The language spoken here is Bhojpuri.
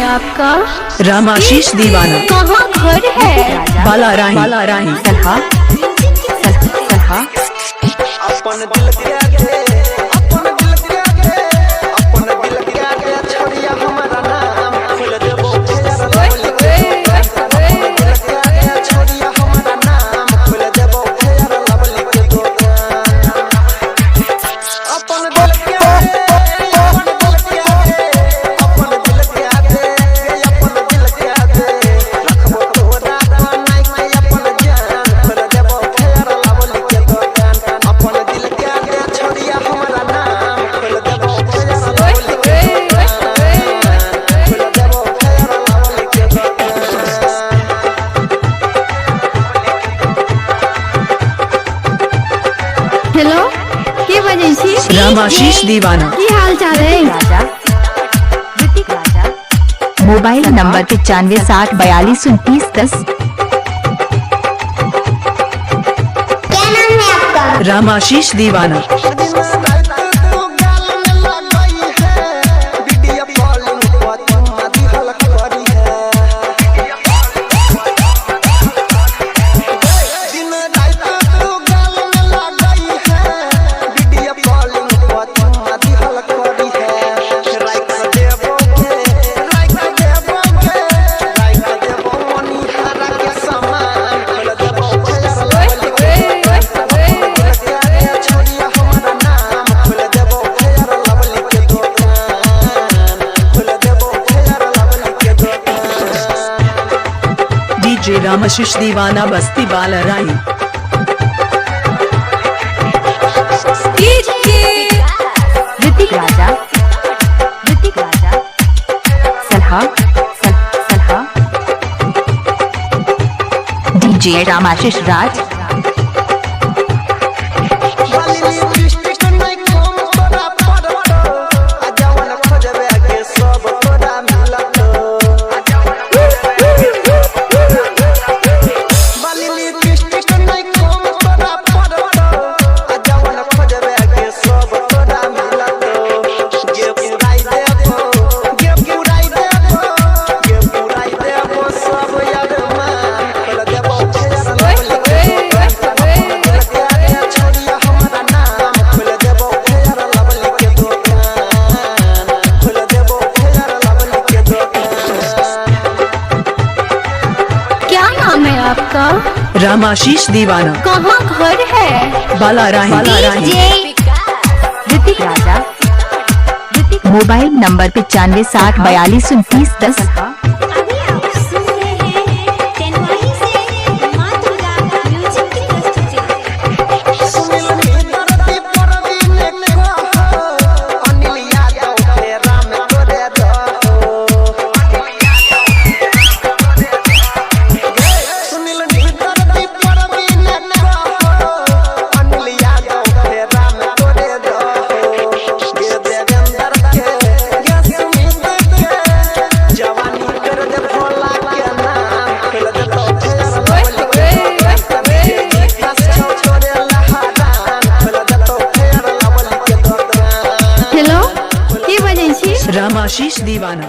आपका राम आशीष दीवाना। कहाँ घर है? बालाराही। बालाराही। सलहा सलहा अपन दिल के आगे, अपन दिल के आगे, अपन दिल के आगे छोड़िया हमारा नाम खोल देबो फेर लवली के दुकान। अपन दिल के आगे छोड़िया हमारा नाम खोल देबो फेर लवली के दुकान। अपन दिल के आगे, अपन दिल के आगे, अपन दिल के आगे, अपन दिल के आगे रखबो तोरा बनाई के अपन जान खोल देबो फेर लवली के दुकान। अपन दिल के आगे छोड़िया हमारा नाम खोल देबो फेर लवली के दुकान। खोल देबो फेर लवली के दुकान। हेलो, के बजै छी? राम आशीष दीवाना। की हाल चाल है? Mobile number 9560422910। क्या नाम है आपका? राम आशीष दीवाना। डीजे राम आशीष दीवाना बस्ती बालाराही। ऋतिक राजा। ऋतिक राजा। सलहा सलहा डीजे राम आशीष राज। आपका राम आशीष दीवाना। कहाँ घर है? Balarahi. Balarahi. Hrithik Raja. Mobile number 9560422910। Hello, के बजै छी? राम आशीष दीवाना।